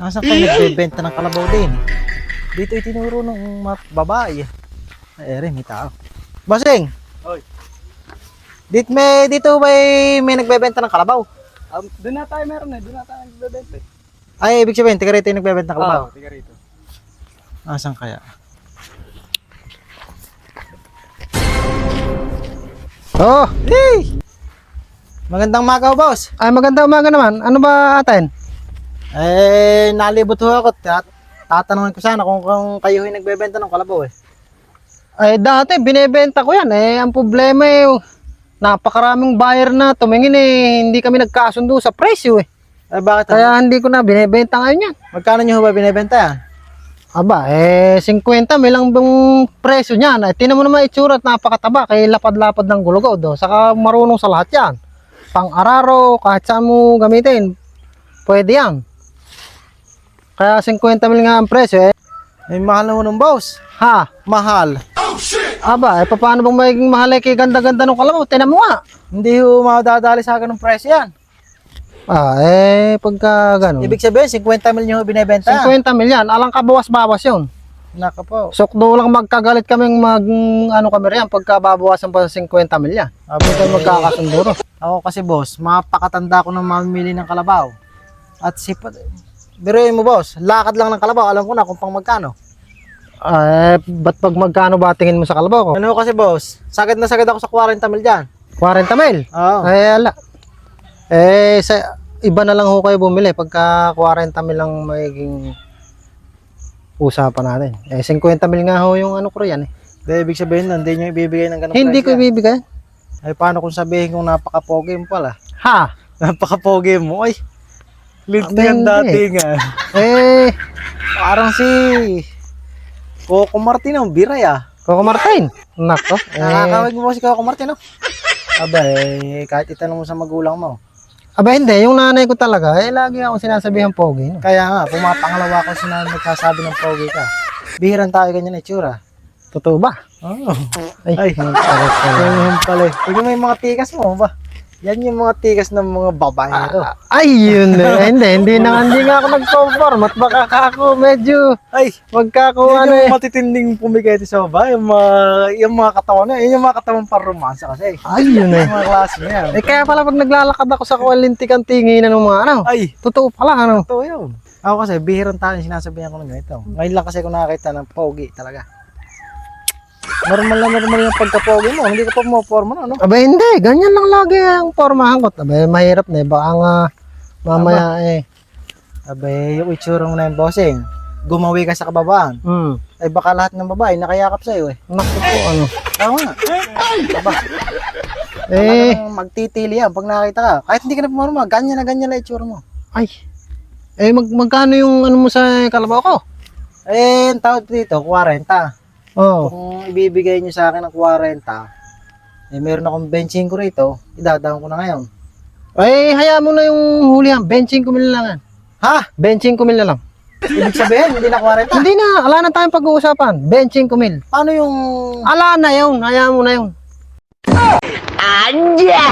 Nasaan kayo nagbebenta ng kalabaw din? Dito itinuro ng mga babae. Ay, may tao. Bossing! Oy. Dito may nagbebenta ng kalabaw. Doon na tayo meron eh. Doon na tayo nagbebenta eh. Ay, ibig sabihin, tiga rito yung nagbebenta ng kalabaw. Tiga rito. Nasaan kaya? Oh! Hey! Magandang umaga, boss. Ay, maganda umaga naman. Ano ba atin? Nalibot ho ako. Tatanungin ko sana kung kayo yung nagbebenta ng kalabaw eh. Ay, dati binebenta ko yan eh. Ang problema eh, napakaraming buyer na tumingin eh. Hindi kami nagkasundo sa presyo eh. Ay, bakit? Kaya hindi ko na binebenta ngayon yan. Magkano nyo ba binebenta yan? Aba, 50 may lang bang presyo niyan. Ay, tinan mo naman itsura at napakataba. Kaya lapad-lapad ng gulugod. Oh. Saka marunong sa lahat yan. Pang-araro, kahit saan mo gamitin. Pwede yan. Kaya 50 mil nga ang presyo eh. Ay, mahal na ho ng boss. Ha? Mahal. Aba, paano bang magiging mahal eh kay ganda-ganda ng kalabaw? Tinan mo nga. Hindi ho madadali sa akin ng presyo yan. Pagka gano'n. Ibig sabihin, 50 mil nyo ho binebenta. 50 mil yan. Alang kabawas-bawas yun. Naka po. Sukdo lang magkagalit kaming kami riyan pagka babawasan pa sa 50 mil yan. Hindi tayo magkakasunduro. Ako kasi boss, mapakatanda ko ng mamimili ng kalabaw. At biruin mo boss, lakad lang ng kalabaw, alam ko na kung pang magkano. Ba't pag magkano ba tingin mo sa kalabaw ko? Ano kasi boss, sagad na sagad ako sa 40 mil dyan. 40 mil? Oo. Ala. Sa iba na lang ho kayo bumili pagka 40 mil lang magiging usapan natin. 50 mil nga ho yung ano ko riyan eh. Ibig sabihin nun, hindi nyo ibibigay ng ganong Hindi ko presyo. ibibigay. Ay, paano kung sabihin kung napaka-pogi mo pala? Ha? Napaka-pogi mo, ay. Live na Hindi. yan dati nga. Parang si Coco Martin ang biray ah. Coco Martin. Nako. Nakakawig mo si Coco Martin no? Aba kahit itanong mo sa magulang mo. Aba hindi, yung nanay ko talaga, lagi ako sinasabihan pogi. No? Kaya nga, pumapangalawa ko sila nagsasabi ng pogi ka. Bihiran tayo ganyan itsura. Totoo ba? Oo. Ay, Yan yung pala. Tignan mo yung mga tikas mo ba? Yan yung mga tikas ng mga babae nito. Ay, yun eh. hindi nga ako nag-conform at baka ako medyo Ay, magkako yan ano eh. yung matitinding pumigete sa baba. Yung mga katawan na. Yun yung mga katawan para romansa kasi. Ay, yun eh. Yung mga klase na yan. Kaya pala pag naglalakad ako sa kawalintik ang tinginan ng mga ano. Ay, Totoo pala ano. ito yun. Ako kasi, bihiran tayo sinasabihan ko ng ganito. Ngayon lang kasi ako nakakita ng pogi talaga. Normal yung pagka-pogi mo. Hindi ka pa pumaporma no? Aba hindi, ganyan lang lagi ang pormahan ko. Aba mahirap na eh. Baka nga mamaya Abe, yung itsura mo na yung bossing. Gumawi ka sa kababaan. Ay baka lahat ng babae nakayakap sa'yo eh. Naku po ano. Tama nga. Aba, talagang magtitili yan pag nakita ka. Kahit hindi ka na pumarma, ganyan na lang itsura mo. Ay. Magkano yung ano mo sa kalabaw ko? Ang tawag dito, 40. Oh. Kung ibibigay niyo sa akin ng 40, meron akong benching ko rito, idadaan ko na ngayon. Hayaan mo na yung hulihan. Benching ko mil lang yan. Ha? Benching ko mil na lang. Ibig sabihin, hindi na 40? Hindi na, ala na tayong pag-uusapan. Benching ko mil. Paano yung... Ala na yun, hayaan mo na yun. Anja!